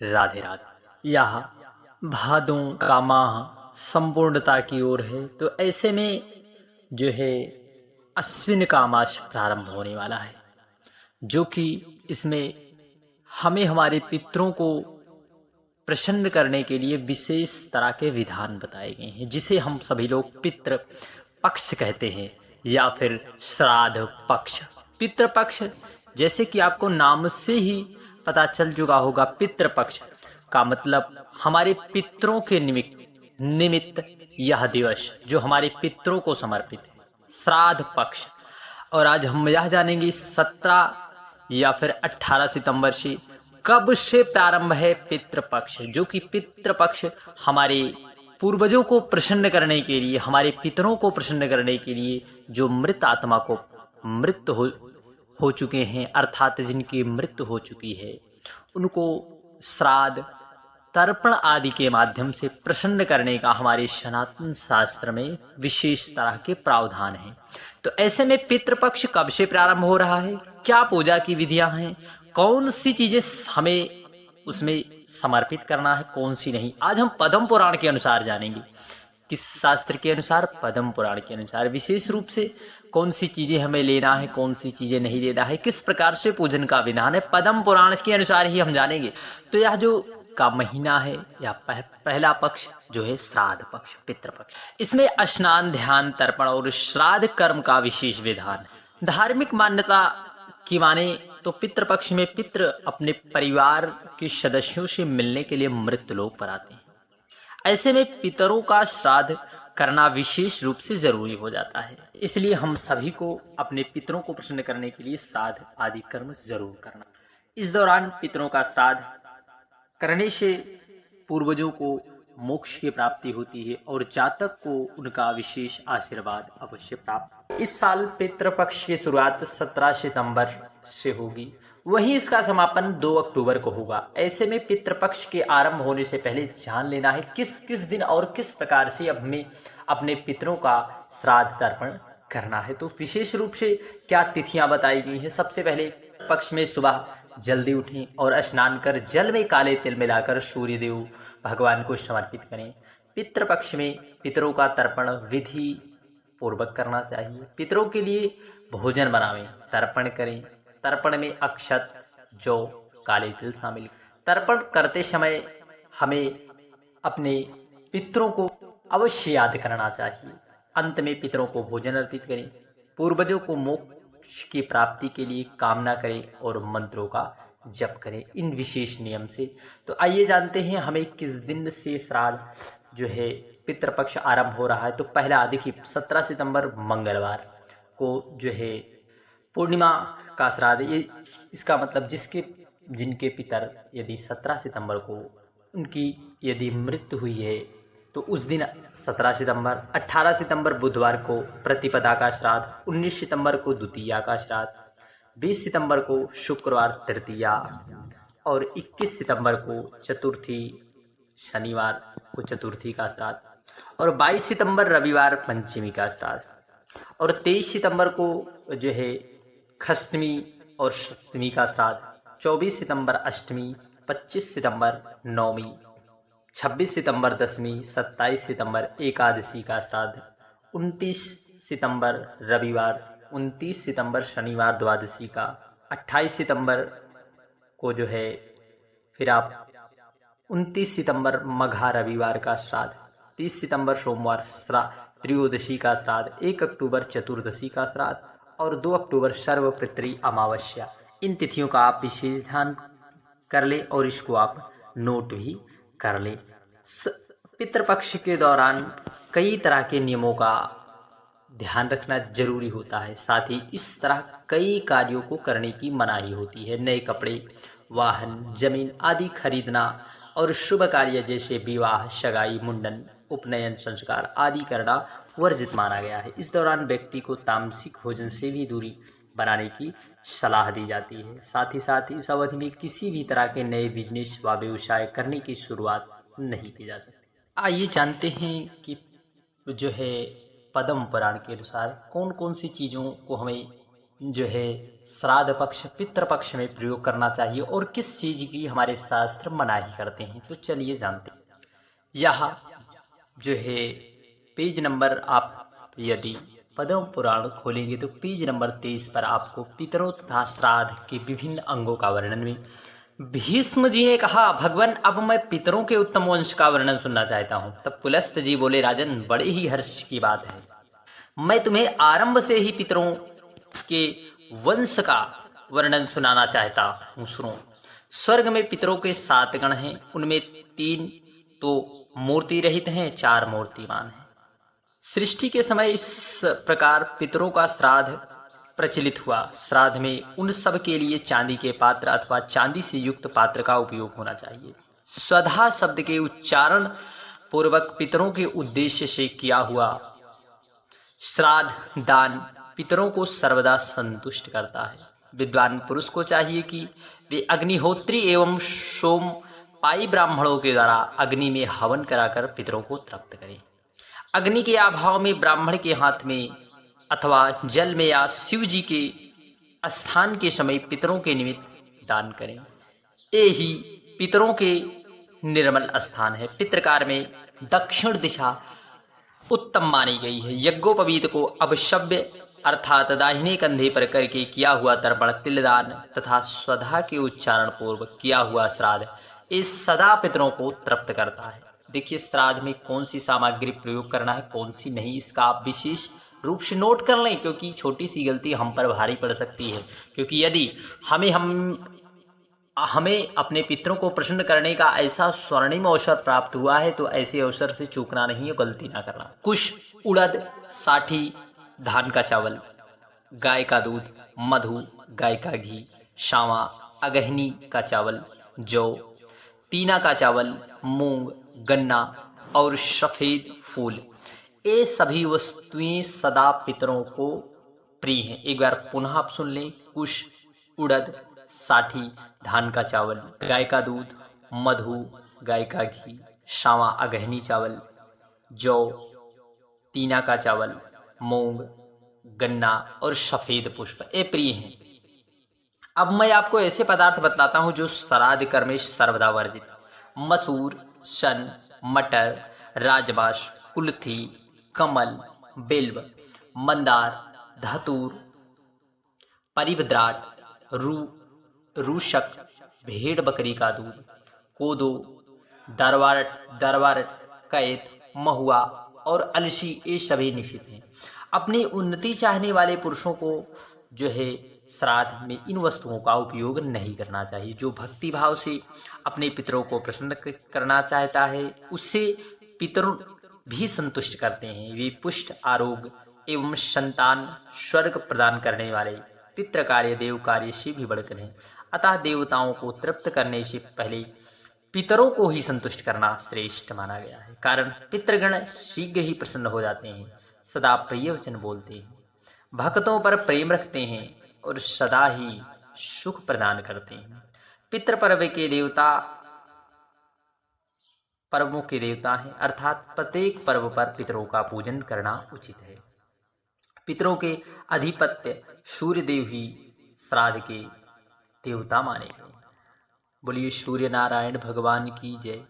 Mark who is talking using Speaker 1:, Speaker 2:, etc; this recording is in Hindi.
Speaker 1: राधे राधे। यह भादों का माह संपूर्णता की ओर है, तो ऐसे में जो है अश्विन का मास प्रारंभ होने वाला है, जो कि इसमें हमें हमारे पितरों को प्रसन्न करने के लिए विशेष तरह के विधान बताए गए हैं, जिसे हम सभी लोग पितृ पक्ष कहते हैं या फिर श्राद्ध पक्ष। पितृ पक्ष, जैसे कि आपको नाम से ही पता चल चुका होगा, पितृ पक्ष का मतलब हमारे पितरों के निमित्त यह दिवस जो हमारे पितरों को समर्पित है, श्राद्ध पक्ष। और आज हम यह जानेंगे 17 या फिर 18 सितंबर से कब से प्रारंभ है पितृपक्ष, जो कि पितृपक्ष हमारे पूर्वजों को प्रसन्न करने के लिए, हमारे पितरों को प्रसन्न करने के लिए, जो मृत आत्मा को मृत्यु हो चुके हैं, अर्थात जिनकी मृत्यु हो चुकी है, उनको श्राद्ध तर्पण आदि के माध्यम से प्रसन्न करने का हमारे सनातन शास्त्र में विशेष तरह के प्रावधान हैं। तो ऐसे में पितृपक्ष कब से प्रारंभ हो रहा है, क्या पूजा की विधियां हैं, कौन सी चीजें हमें उसमें समर्पित करना है, कौन सी नहीं, आज हम पद्म पुराण के अनुसार जानेंगे। किस शास्त्र के अनुसार? पद्म पुराण के अनुसार। विशेष रूप से कौन सी चीजें हमें लेना है, कौन सी चीजें नहीं लेना है, किस प्रकार से पूजन का विधान है, पद्म पुराण के अनुसार ही हम जानेंगे। तो यह जो का महीना है या पहला पक्ष जो है श्राद्ध पक्ष, पितृपक्ष, इसमें स्नान, ध्यान, तर्पण और श्राद्ध कर्म का विशेष विधान है। धार्मिक मान्यता की माने तो पितृपक्ष में पितृ अपने परिवार के सदस्यों से मिलने के लिए मृत लोक पर आते हैं। ऐसे में पितरों का श्राद्ध करना विशेष रूप से जरूरी हो जाता है, इसलिए हम सभी को अपने पितरों को प्रसन्न करने के लिए श्राद्ध आदि कर्म जरूर करना। इस दौरान पितरों का श्राद्ध करने से पूर्वजों को मोक्ष की प्राप्ति होती है और जातक को उनका विशेष आशीर्वाद अवश्य प्राप्त। इस साल पितृपक्ष की शुरुआत 17 सितंबर से होगी, वहीं इसका समापन 2 अक्टूबर को होगा। ऐसे में पितृपक्ष के आरंभ होने से पहले जान लेना है किस किस दिन और किस प्रकार से अब हमें अपने पितरों का श्राद्ध तर्पण करना है। तो विशेष रूप से क्या तिथियां बताई गई हैं। सबसे पहले पक्ष में सुबह जल्दी उठें और स्नान कर जल में काले तिल मिलाकर सूर्यदेव भगवान को समर्पित करें। पितृपक्ष में पितरों का तर्पण विधि पूर्वक करना चाहिए। पितरों के लिए भोजन बनावें, तर्पण करें। तर्पण में अक्षत, जौ, काले तिल शामिल। तर्पण करते समय हमें अपने पितरों को अवश्य याद करना चाहिए। अंत में पितरों को भोजन अर्पित करें। पूर्वजों को मोक्ष की प्राप्ति के लिए कामना करें और मंत्रों का जप करें इन विशेष नियम से। तो आइए जानते हैं हमें किस दिन से श्राद्ध जो है पितृपक्ष आरंभ हो रहा है। तो पहला देखिए 17 सितंबर मंगलवार को जो है पूर्णिमा का श्राद्ध। ये इसका मतलब जिनके पितर यदि 17 सितंबर को उनकी यदि मृत्यु हुई है तो उस दिन 17 सितंबर, 18 सितंबर बुधवार को प्रतिपदा का श्राद्ध, 19 सितंबर को द्वितीया का श्राद्ध, 20 सितंबर को शुक्रवार तृतीया और 21 सितंबर को चतुर्थी, शनिवार को चतुर्थी का श्राद्ध और 22 सितंबर रविवार पंचमी का श्राद्ध और 23 सितंबर को जो है खष्टमी और सप्तमी का श्राद्ध, 24 सितंबर अष्टमी, 25 सितंबर नवमी, 26 सितंबर दशमी, 27 सितंबर एकादशी का श्राद्ध, 29 सितंबर रविवार, 29 सितंबर शनिवार द्वादशी का, 28 सितंबर को जो है फिर आप 29 सितंबर मघा रविवार का श्राद्ध, 30 सितंबर सोमवार त्रयोदशी का श्राद्ध, 1 अक्टूबर चतुर्दशी का श्राद्ध और 2 अक्टूबर सर्वपितृ अमावस्या। इन तिथियों का आप विशेष ध्यान कर ले और इसको आप नोट भी कर ले। पितृपक्ष के दौरान कई तरह के नियमों का ध्यान रखना जरूरी होता है, साथ ही इस तरह कई कार्यों को करने की मनाही होती है। नए कपड़े, वाहन, जमीन आदि खरीदना और शुभ कार्य जैसे विवाह, सगाई, मुंडन, उपनयन संस्कार आदि करना वर्जित माना गया है। इस दौरान व्यक्ति को तामसिक भोजन से भी दूरी बनाने की सलाह दी जाती है। साथ ही इस अवधि में किसी भी तरह के नए बिजनेस व व्यवसाय करने की शुरुआत नहीं की जा सकती। आइए जानते हैं कि जो है पद्म पुराण के अनुसार कौन कौन सी चीज़ों को हमें जो है श्राद्ध पक्ष पितृपक्ष में प्रयोग करना चाहिए और किस चीज की हमारे शास्त्र मनाही करते हैं, तो चलिए जानते हैं। यह जो है पेज नंबर, आप यदि पद्म पुराण खोलेंगे तो पेज नंबर 23 पर आपको पितरों तथा श्राद्ध के विभिन्न अंगों का वर्णन में भीष्म जी ने कहा, भगवान अब मैं पितरों के उत्तम वंश का वर्णन सुनना चाहता हूं। तब पुलस्त जी बोले, राजन बड़े ही हर्ष की बात है, मैं तुम्हें आरंभ से ही पितरों के वंश का वर्णन सुनाना चाहता हूँ। सुनो, स्वर्ग में पितरों के 7 गण हैं, उनमें 3 तो मूर्ति रहित हैं, 4 मूर्तिमान हैं। सृष्टि के समय इस प्रकार पितरों का श्राद्ध प्रचलित हुआ। श्राद्ध में उन सब के लिए चांदी के पात्र अथवा चांदी से युक्त पात्र का उपयोग होना चाहिए। स्वधा शब्द के उच्चारण पूर्वक पितरों के उद्देश्य से किया हुआ श्राद्ध दान पितरों को सर्वदा संतुष्ट करता है। विद्वान पुरुष को चाहिए कि वे अग्निहोत्री एवं सोमपाई ब्राह्मणों के द्वारा अग्नि में हवन कराकर पितरों को तृप्त करें। अग्नि के अभाव में ब्राह्मण के हाथ में अथवा जल में या शिव जी के स्थान के समय पितरों के निमित्त दान करें। ये ही पितरों के निर्मल स्थान है। पितृकार में दक्षिण दिशा उत्तम मानी गई है। यज्ञोपवीत को अपशव्य अर्थात दाहिने कंधे पर करके किया हुआ तर्पण, तिलदान तथा स्वधा के उच्चारण पूर्वक किया हुआ श्राद्ध इस सदा पितरों को तृप्त करता है। देखिए, श्राद्ध में कौन सी सामग्री प्रयोग करना है, कौन सी नहीं, इसका आप विशेष रूप से नोट कर लें, क्योंकि छोटी सी गलती हम पर भारी पड़ सकती है। क्योंकि यदि हमें अपने पितरों को प्रसन्न करने का ऐसा स्वर्णिम अवसर प्राप्त हुआ है तो ऐसे अवसर से चूकना नहीं है, गलती ना करना। कुश, उड़द, साठी, धान का चावल, गाय का दूध, मधु, गाय का घी, शामा, अगहनी का चावल, जौ, तीना का चावल, मूंग, गन्ना और सफेद फूल, ये सभी वस्तुएं सदा पितरों को प्रिय हैं। एक बार पुनः आप सुन लें। कुश, उड़द, साठी, धान का चावल, गाय का दूध, मधु, गाय का घी, शामा, अगहनी चावल, जौ, तीना का चावल, मूंग, गन्ना और सफेद पुष्प, ये प्रिय हैं। अब मैं आपको ऐसे पदार्थ बतलाता हूं जो श्राद्ध कर्म में सर्वदा वर्जित। मसूर, शन, मटर, राजमाश, कुल्थी, कमल, बिल्व, मंदार, धतूर, परिभद्राट, रूशक, भेड़ बकरी का दूध, कोदो, दरवारट, कैत, महुआ और अलसी, ये सभी निषिद्ध हैं। अपनी उन्नति चाहने वाले पुरुषों को जो है श्राद्ध में इन वस्तुओं का उपयोग नहीं करना चाहिए। जो भक्ति भाव से अपने पितरों को प्रसन्न करना चाहता है उससे पितर भी संतुष्ट करते हैं। वे पुष्ट, आरोग्य एवं संतान स्वर्ग प्रदान करने वाले पितृ कार्य देव कार्य से भी बढ़कर हैं। अतः देवताओं को तृप्त करने से पहले पितरों को ही संतुष्ट करना श्रेष्ठ माना गया है। कारण पितृगण शीघ्र ही प्रसन्न हो जाते हैं, सदा प्रिय वचन बोलते हैं, भक्तों पर प्रेम रखते हैं और सदा ही सुख प्रदान करते हैं। पितृ पर्वों के देवता हैं, अर्थात प्रत्येक पर्व पर पितरों का पूजन करना उचित है। पितरों के अधिपत्य सूर्य देव ही श्राद्ध के देवता माने गए। बोलिए सूर्य नारायण भगवान की जय।